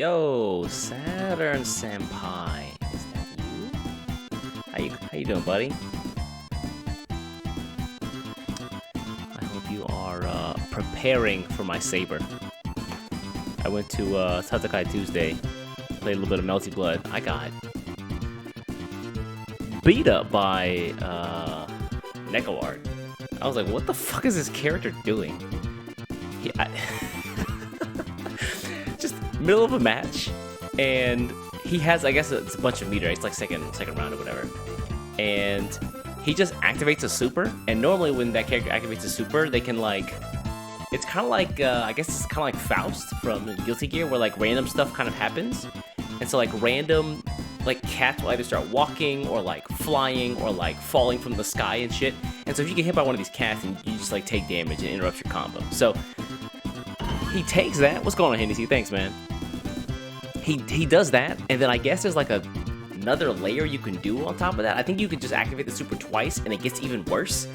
Yo, Saturn Senpai. Is that you? How you doing, buddy? I hope you are preparing for my saber. I went to Tatakai Tuesday, played a little bit of Melty Blood. I got beat up by Neko Art. I was like, what the fuck is this character doing? Just middle of a match, and he has, I guess it's a bunch of meter. It's like second round or whatever, and he just activates a super. And normally when that character activates a super, they can like, it's kind of like I guess it's kind of like Faust from Guilty Gear, where like random stuff kind of happens, and so like random like cats will either start walking or like flying or like falling from the sky and shit. And so if you get hit by one of these cats, and you just like take damage and interrupt your combo. So he takes that. What's going on, Hennessy? Thanks, man. He does that, and then I guess there's like another layer you can do on top of that. I think you could just activate the super twice, and it gets even worse.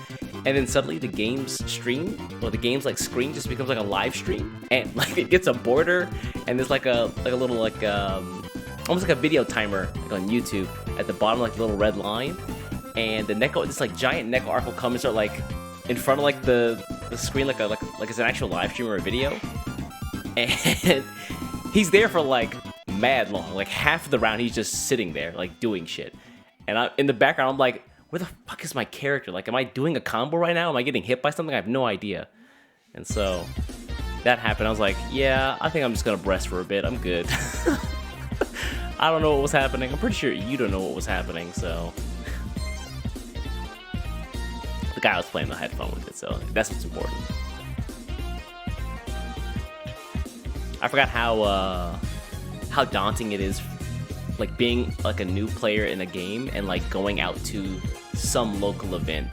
And then suddenly the game's stream, or the game's like screen, just becomes like a live stream, and like it gets a border, and there's like a little like almost like a video timer like on YouTube at the bottom, like a little red line, and the Neko, this like giant Neko arc will come and start like in front of like the screen, like it's an actual live stream or a video, and he's there for like mad long, like half of the round he's just sitting there like doing shit, and I'm in the background, I'm like, where the fuck is my character? Like, am I doing a combo right now? Am I getting hit by something? I have no idea. And so that happened. I was like, yeah, I think I'm just gonna rest for a bit. I'm good. I don't know what was happening. I'm pretty sure you don't know what was happening, so. The guy was playing the headphone with it, so that's what's important. I forgot how daunting it is, like being like a new player in a game and like going out to some local event.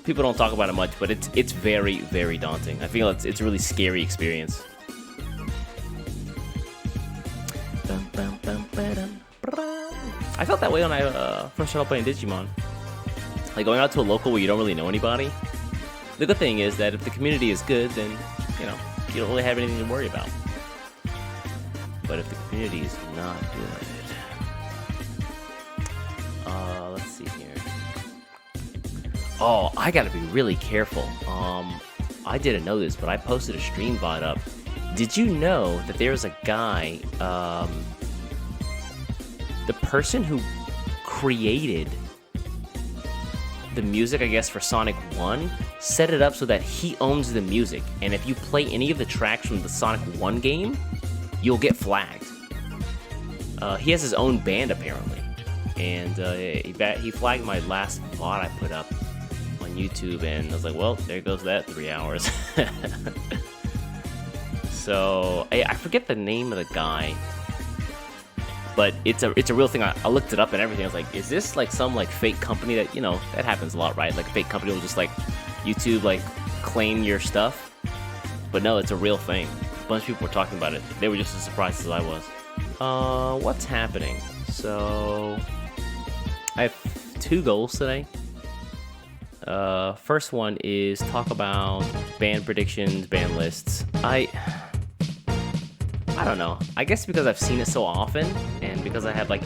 People don't talk about it much, but it's very, very daunting. I feel it's a really scary experience. I felt that way when I first started playing Digimon. Like going out to a local where you don't really know anybody. The good thing is that if the community is good, then you don't really have anything to worry about. But if the community is not good, let's see here. Oh, I gotta be really careful. I didn't know this, but I posted a stream VOD up. Did you know that there's a guy, the person who created the music, I guess, for Sonic 1, set it up so that he owns the music, and if you play any of the tracks from the Sonic 1 game, you'll get flagged. He has his own band, apparently, and he flagged my last VOD I put up on YouTube, and I was like, well, there goes that 3 hours. So I forget the name of the guy, but it's a real thing. I looked it up and everything. I was like, is this like some like fake company that, that happens a lot, right? Like a fake company will just like YouTube like claim your stuff, but no, it's a real thing. A bunch of people were talking about it. They were just as surprised as I was. What's happening? So I have 2 goals today. First one is talk about ban predictions, ban lists. I don't know. I guess because I've seen it so often, and because I have like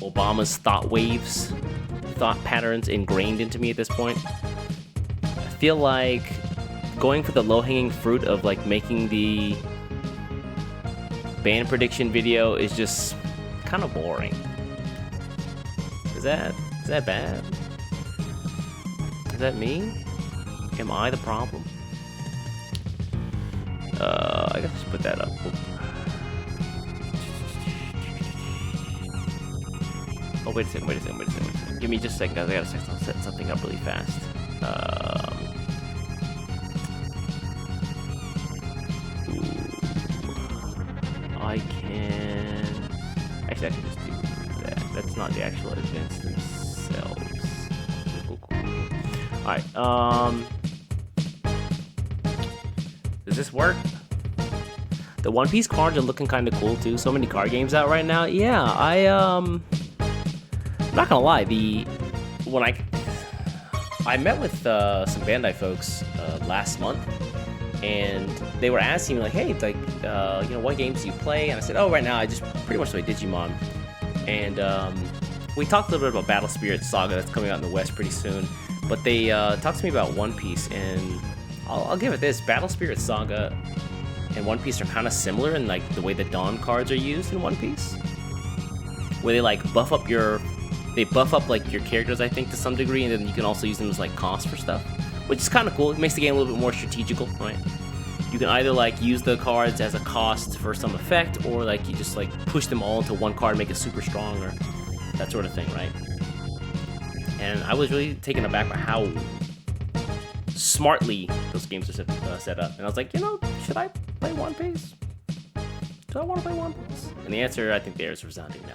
Obama's thought patterns ingrained into me at this point, I feel like going for the low-hanging fruit of like making the ban prediction video is just kind of boring. Is that bad? Is that me? Am I the problem? I guess just put that up. Oh, wait a second. Give me just a second, guys. I gotta set something up really fast. I can... Actually, I can just do that. That's not the actual events themselves. Cool. Alright, does this work? The One Piece cards are looking kind of cool too. So many card games out right now. Yeah, I'm not gonna lie. When I met with some Bandai folks last month, and they were asking me like, hey, like, you know, what games do you play? And I said, oh, right now I just pretty much play Digimon. And we talked a little bit about Battle Spirit Saga that's coming out in the West pretty soon. But they talked to me about One Piece, and I'll give it this: Battle Spirit Saga and One Piece are kind of similar in like the way the Dawn cards are used in One Piece, where they like buff up like your characters, I think, to some degree, and then you can also use them as like cost for stuff, which is kind of cool. It makes the game a little bit more strategical, right? You can either like use the cards as a cost for some effect, or like you just like push them all into one card and make it super strong, or that sort of thing, right? And I was really taken aback by how smartly those games are set up. And I was like, you know, should I play One Piece? Do I want to play One Piece? And the answer, I think, there is resounding no.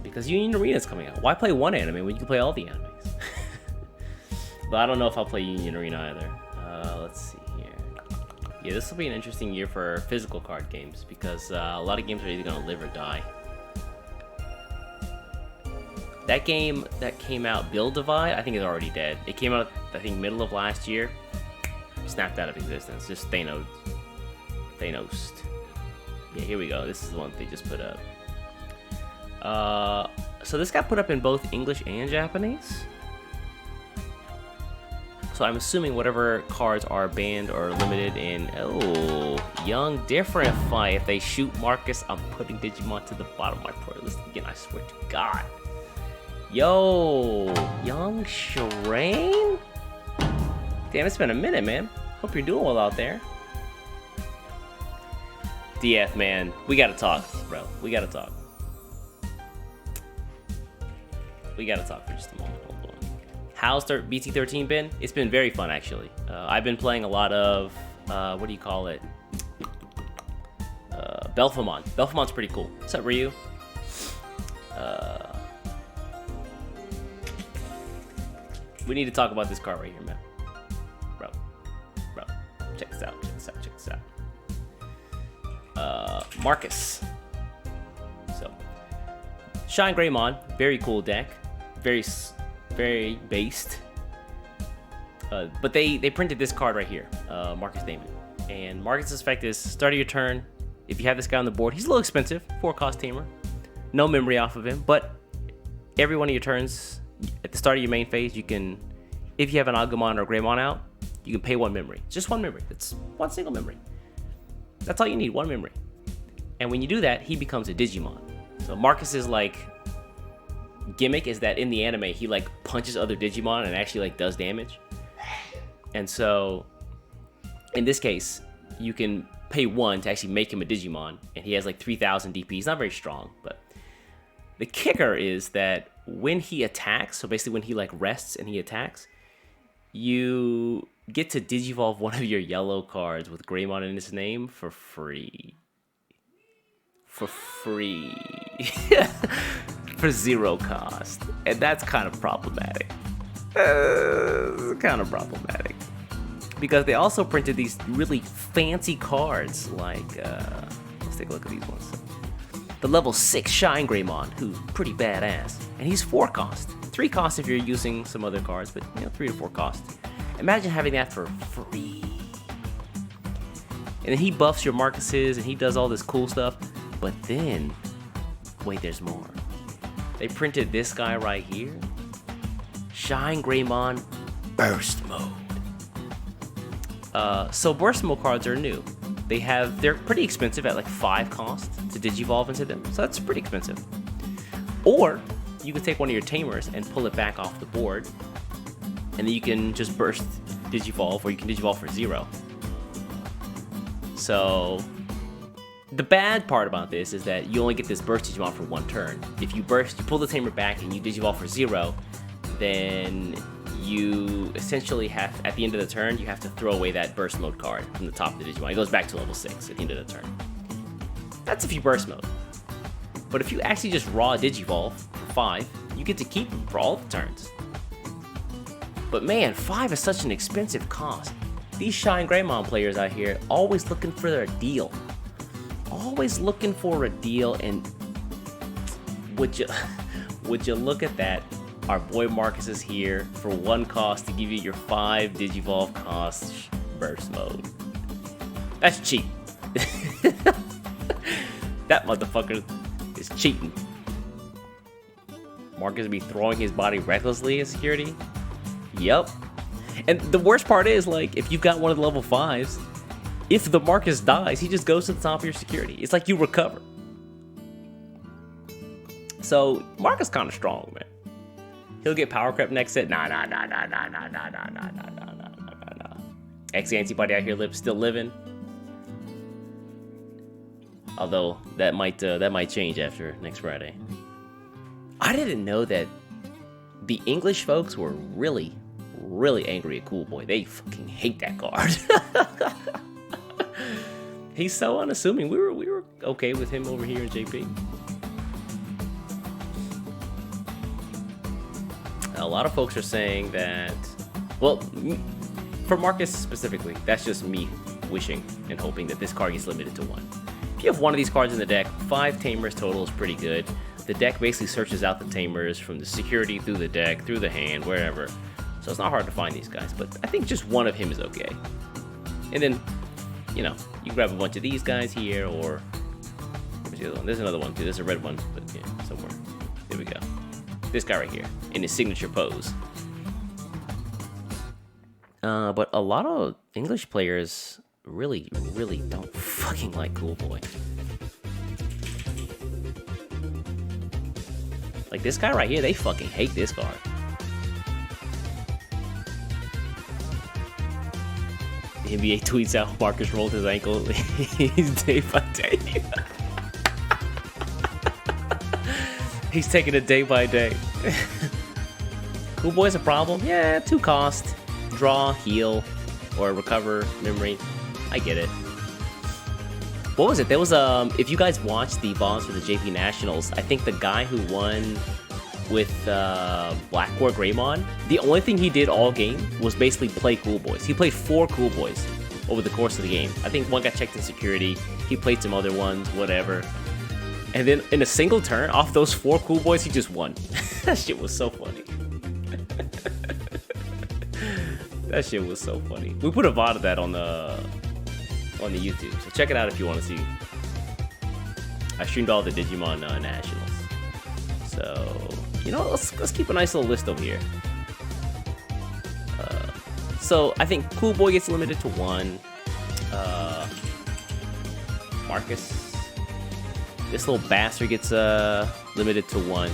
Because Union Arena is coming out. Why play one anime when you can play all the animes? But I don't know if I'll play Union Arena either. Let's see here. Yeah, this will be an interesting year for physical card games, because a lot of games are either going to live or die. That game that came out, Build Divide, I think is already dead. It came out, I think, middle of last year. Snapped out of existence. Just Thanos. Yeah, here we go. This is the one they just put up. So this got put up in both English and Japanese. So I'm assuming whatever cards are banned or limited in... Oh, Young Different Fight. If they shoot Marcus, I'm putting Digimon to the bottom of my priority list again, I swear to God. Yo, Young Shirain? Damn, it's been a minute, man. Hope you're doing well out there. DF, man, we gotta talk, bro. We gotta talk. We gotta talk for just a moment. Hold on. How's BT13 been? It's been very fun, actually. I've been playing a lot of, what do you call it? Belphemon. Belphemon's pretty cool. What's up, Ryu? We need to talk about this card right here, man. Bro. Check this out. Marcus. So, Shine Greymon, very cool deck. Very based. But they printed this card right here, Marcus Damon. And Marcus' effect is, start of your turn, if you have this guy on the board, he's a little expensive, 4-cost tamer. No memory off of him, but every one of your turns, at the start of your main phase, you can, if you have an Agumon or Greymon out, you can pay 1 memory. Just 1 memory. It's 1 single memory. That's all you need, 1 memory. And when you do that, he becomes a Digimon. So Marcus's like gimmick is that in the anime, he like punches other Digimon and actually like does damage. And so in this case, you can pay 1 to actually make him a Digimon, and he has like 3,000 DP. He's not very strong, but the kicker is that when he attacks, so basically when he like rests and he attacks, you get to digivolve one of your yellow cards with Greymon in its name for free. For 0 cost. And that's kind of problematic. Because they also printed these really fancy cards, like, let's take a look at these ones. The level 6 Shine Greymon, who's pretty badass. And he's 4 cost. 3 cost if you're using some other cards, but 3 to 4 cost. Imagine having that for free. And then he buffs your Marcuses, and he does all this cool stuff. But then, wait, there's more. They printed this guy right here. Shine Greymon Burst Mode. So Burst Mode cards are new. They're pretty expensive at like 5 cost to digivolve into them. So that's pretty expensive. Or you can take one of your tamers and pull it back off the board, and then you can just burst digivolve, or you can digivolve for 0. So the bad part about this is that you only get this burst Digimon for 1 turn. If you burst, you pull the tamer back and you digivolve for 0, then you essentially have, at the end of the turn, you have to throw away that burst mode card from the top of the Digimon. It goes back to level 6 at the end of the turn. That's if you burst mode. But if you actually just raw digivolve for 5, you get to keep them for all the turns. But man, 5 is such an expensive cost. These Shine Greymon players out here always looking for their deal. Always looking for a deal, and would you look at that? Our boy Marcus is here for 1 cost to give you your 5 digivolve costs burst mode. That's cheap. That motherfucker is cheating. Marcus be throwing his body recklessly in security. Yep. And the worst part is, like, if you've got one of the level 5s, if the Marcus dies, he just goes to the top of your security. It's like you recover. So Marcus kind of strong, man. He'll get power crept next set. Nah. X-Antibody out here still living. Although that might change after next Friday. I didn't know that the English folks were really angry at Cool Boy. They fucking hate that card. He's so unassuming. We were okay with him over here in JP. A lot of folks are saying that, well, for Marcus specifically, that's just me wishing and hoping that this card gets limited to 1. If you have one of these cards in the deck, 5 Tamers total is pretty good. The deck basically searches out the Tamers from the security through the deck, through the hand, wherever. So it's not hard to find these guys, but I think just one of him is okay. And then, you know, you grab a bunch of these guys here, or where's the other one? There's another one too. There's a red one, but yeah, somewhere. There we go. This guy right here in his signature pose. But a lot of English players really don't fucking like Cool Boy. Like this guy right here, they fucking hate this card. The NBA tweets out Marcus rolled his ankle. He's day by day. He's taking it day by day. Cool Boy's a problem? Yeah, 2 cost. Draw, heal, or recover memory. I get it. What was it? There was if you guys watched the VODs for the JP Nationals, I think the guy who won with Blackboard Greymon, the only thing he did all game was basically play Cool Boys. He played 4 Cool Boys over the course of the game. I think one got checked in security. He played some other ones, whatever. And then in a single turn, off those 4 Cool Boys, he just won. That shit was so funny. That shit was so funny. We put a VOD of that on the YouTube, so check it out if you want to see. I streamed all the Digimon Nationals. So, you know, let's keep a nice little list over here. So I think Cool Boy gets limited to 1. Marcus, this little bastard gets limited to 1.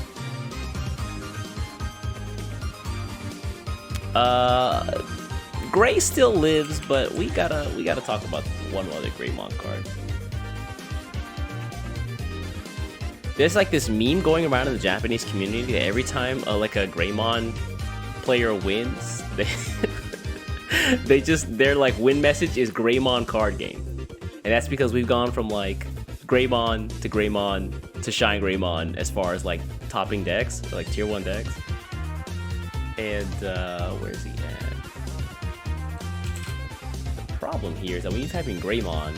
Gray still lives, but we gotta talk about one other Greymon card. There's like this meme going around in the Japanese community that every time like a Greymon player wins, their like win message is Greymon card game. And that's because we've gone from like Greymon to Shine Greymon as far as like topping decks, like tier 1 decks. And where's he at? The problem here is that when you type in Greymon,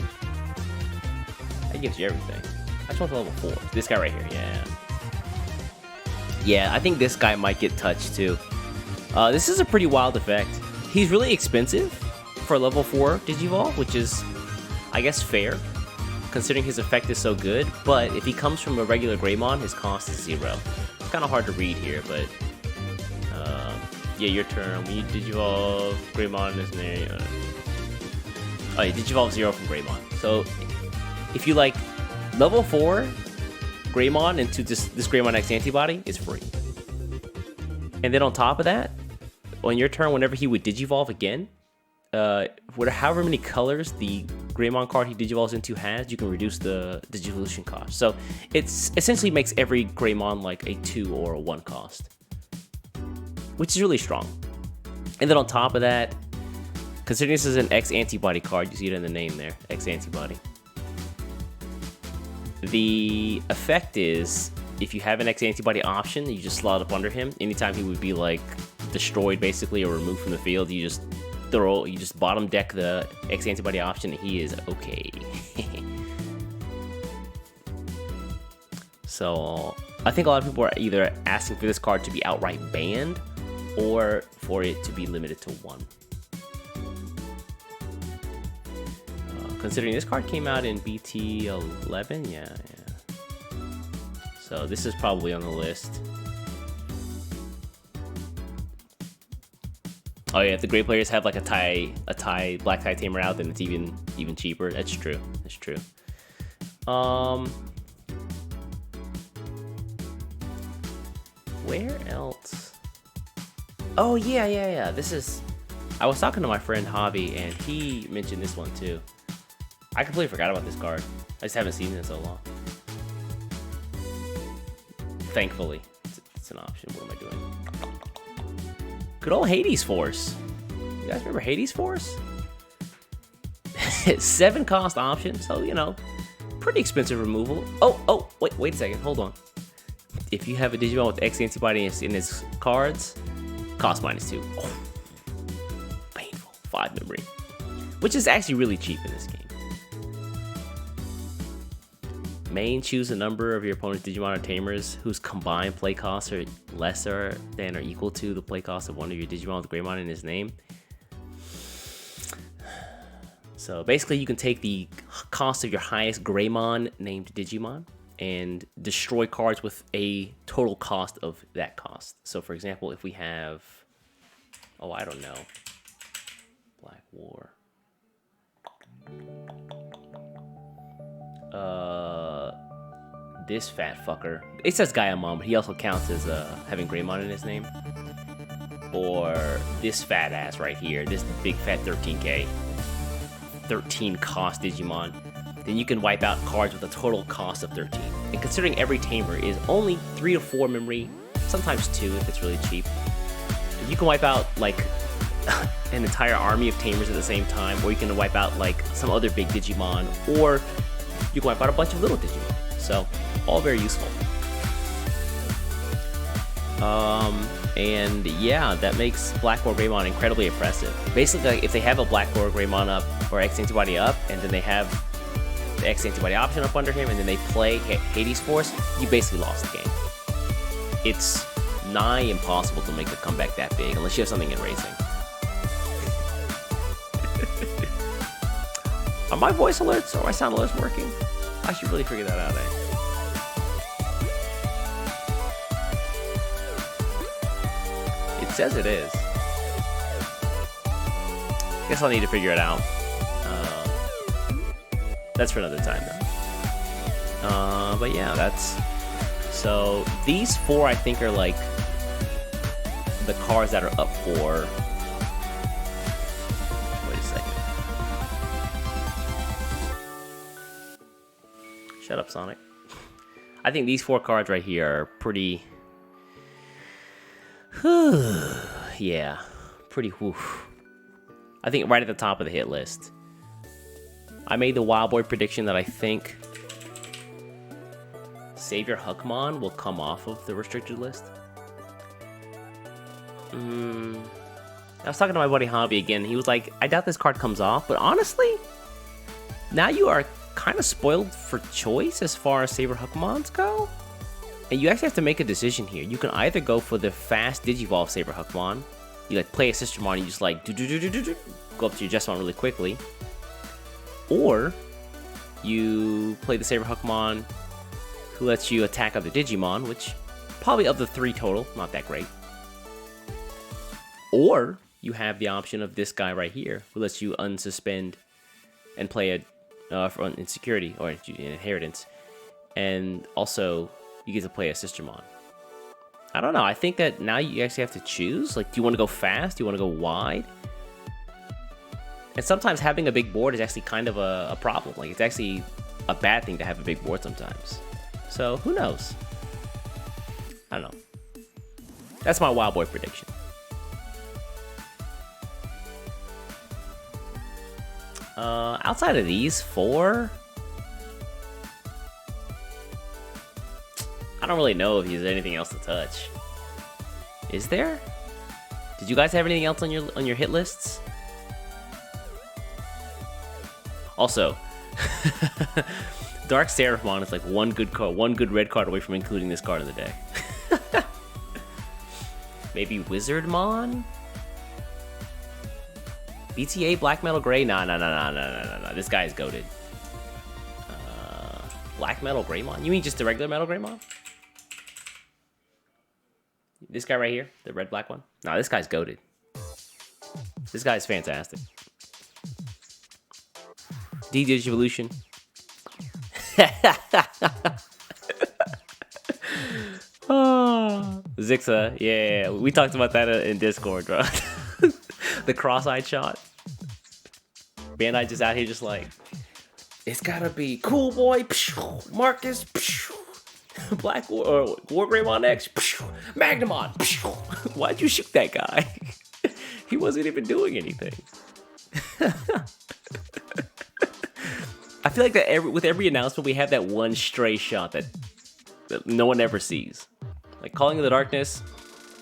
that gives you everything. I just want the level 4. This guy right here, yeah. Yeah, I think this guy might get touched too. This is a pretty wild effect. He's really expensive for level 4 Digivolve, which is, I guess, fair, considering his effect is so good. But if he comes from a regular Greymon, his cost is 0. It's kind of hard to read here, but yeah, your turn. When you Digivolve Greymon is there. Oh, yeah, Digivolve 0 from Greymon. So if you like level 4 Greymon into this Greymon X-Antibody, is free. And then on top of that, on your turn, whenever he would Digivolve again, however many colors the Greymon card he Digivolves into has, you can reduce the Digivolution cost. So it's essentially makes every Greymon like a 2 or a 1 cost, which is really strong. And then on top of that, considering this is an X-Antibody card, you see it in the name there, X-Antibody. The effect is, if you have an X-Antibody option, you just slot up under him. Anytime he would be like destroyed basically or removed from the field, you just bottom deck the X-Antibody option and he is okay. So I think a lot of people are either asking for this card to be outright banned or for it to be limited to 1. considering this card came out in BT 11, yeah. So this is probably on the list. Oh yeah, if the great players have like a black tie tamer out, then it's even cheaper. That's true. That's true. Where else? Oh yeah. This is. I was talking to my friend Javi, and he mentioned this one too. I completely forgot about this card. I just haven't seen it in so long. Thankfully, it's an option. What am I doing? Good old Hades Force. You guys remember Hades Force? 7 cost option, so you know, pretty expensive removal. Oh, wait a second, hold on. If you have a Digimon with X-Antibody in its cards, cost -2. Oh, painful. 5 memory, which is actually really cheap in this game. Main, choose a number of your opponent's Digimon or Tamers whose combined play costs are lesser than or equal to the play cost of one of your Digimon with Greymon in his name. So basically, you can take the cost of your highest Greymon named Digimon and destroy cards with a total cost of that cost. So for example, if we have, oh, I don't know, Black War. This fat fucker. It says Gaiamon, but he also counts as having Greymon in his name. Or this fat ass right here, this big fat 13k, 13 cost Digimon. Then you can wipe out cards with a total cost of 13. And considering every tamer is only 3 to 4 memory, sometimes 2 if it's really cheap, you can wipe out like an entire army of tamers at the same time, or you can wipe out like some other big Digimon, or you can wipe out a bunch of little Digimon. So, all very useful. And yeah, that makes Black War Greymon incredibly impressive. Basically, like, if they have a Black War Greymon up, or X-Antibody up, and then they have the X-Antibody option up under him, and then they play Hades Force, you basically lost the game. It's nigh impossible to make a comeback that big, unless you have something in racing. Are my voice alerts or my sound alerts working? I should really figure that out, eh? It says it is. Guess I'll need to figure it out. That's for another time, though. But yeah, that's... So, these 4, I think, are like the cards that are up for... Wait a second. Shut up, Sonic. I think these 4 cards right here are pretty... yeah, pretty whew. I think right at the top of the hit list. I made the Wild Boy prediction that I think Savior Huckmon will come off of the restricted list. I was talking to my buddy Hobby again. He was like, I doubt this card comes off, but honestly, now you are kind of spoiled for choice as far as Saber Huckmons go. And you actually have to make a decision here. You can either go for the fast Digivolve Saber Huckmon. You like play a Sistermon and you just like go up to your Jessamon really quickly. Or you play the Saber Huckmon who lets you attack other Digimon, which probably of the 3 total, not that great. Or you have the option of this guy right here who lets you unsuspend and play a for insecurity or inheritance, and also you get to play a Sistermon. I don't know. I think that now you actually have to choose. Like, do you want to go fast? Do you want to go wide? And sometimes having a big board is actually kind of a problem. Like, it's actually a bad thing to have a big board sometimes. So, who knows? I don't know. That's my Wild Boy prediction. Outside of these 4, I don't really know if there's anything else to touch. Is there? Did you guys have anything else on your hit lists? Also, Dark Seraphimon is like one good red card away from including this card of the day. Maybe Wizardmon? BTA Black Metal Gray? Nah. This guy is goated. Black Metal Greymon? You mean just the regular Metal Greymon? This guy right here, the red black one? Nah, this guy's goated. This guy's fantastic. Digivolution. Oh, Zixa, yeah, we talked about that in Discord, bro. The cross-eyed shot. Bandai just out here just like, it's gotta be Cool Boy, Marcus, Black War Greymon X, Magnamon. Why'd you shoot that guy? He wasn't even doing anything. I feel like that with every announcement we have that one stray shot that no one ever sees. Like Calling of the Darkness.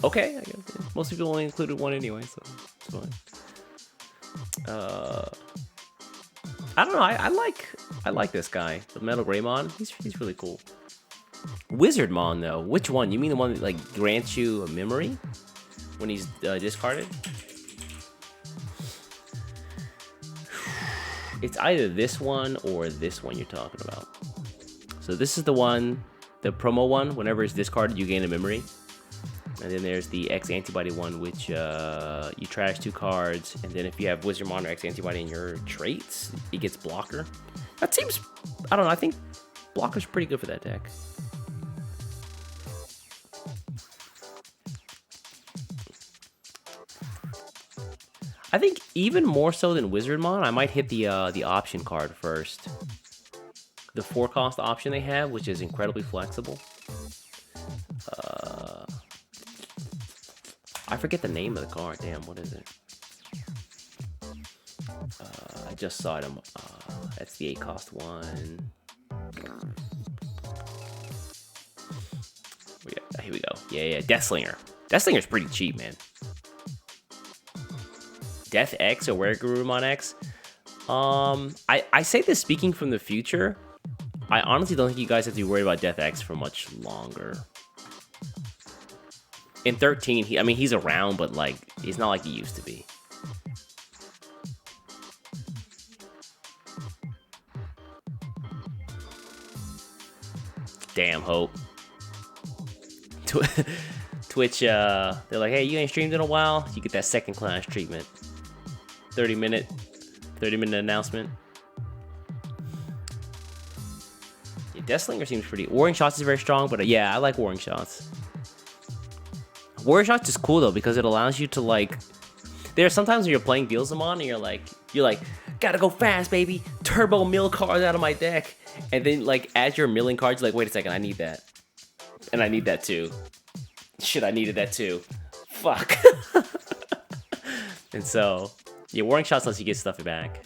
Okay, I guess most people only included one anyway, so it's fine. I don't know. I like this guy, the Metal Greymon. He's really cool. Wizardmon though, which one? You mean the one that like grants you a memory when he's discarded? It's either this one or this one you're talking about. So this is the one, the promo one. Whenever it's discarded, you gain a memory. And then there's the X-Antibody one, which you trash 2 cards. And then if you have Wizardmon or X-Antibody in your traits, it gets Blocker. That seems, I don't know, I think Blocker's pretty good for that deck. I think even more so than Wizardmon, I might hit the option card first. The 4-cost option they have, which is incredibly flexible. I forget the name of the card. Damn, what is it? I just saw it. That's the 8-cost one. Yeah, here we go. Yeah, Deathslinger. Deathslinger's pretty cheap, man. Death X or Weregurumon X. I say this speaking from the future. I honestly don't think you guys have to be worried about Death X for much longer. In 13, he's around, but like he's not like he used to be. Damn, Hope. Twitch, they're like, hey, you ain't streamed in a while. You get that second class treatment. 30-minute announcement. Yeah, Deathslinger seems pretty. Warring Shots is very strong, but yeah, I like Warring Shots. Warring Shots is cool though because it allows you to like. There are sometimes when you're playing Dealsamon and you're like, gotta go fast, baby. Turbo mill cards out of my deck, and then like as you're milling cards, you're like, wait a second, I need that, and I need that too. Shit, I needed that too. Fuck. And so. Yeah, Warring Shots lets you get stuff back.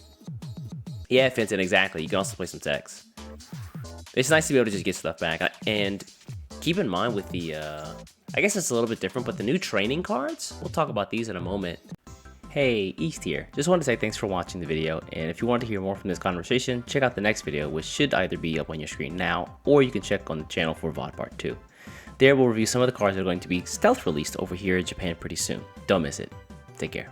Yeah, Fenton, exactly. You can also play some techs. It's nice to be able to just get stuff back. And keep in mind with the, I guess it's a little bit different, but the new training cards, we'll talk about these in a moment. Hey, East here. Just wanted to say thanks for watching the video. And if you want to hear more from this conversation, check out the next video, which should either be up on your screen now, or you can check on the channel for VOD Part 2. There we'll review some of the cards that are going to be stealth released over here in Japan pretty soon. Don't miss it. Take care.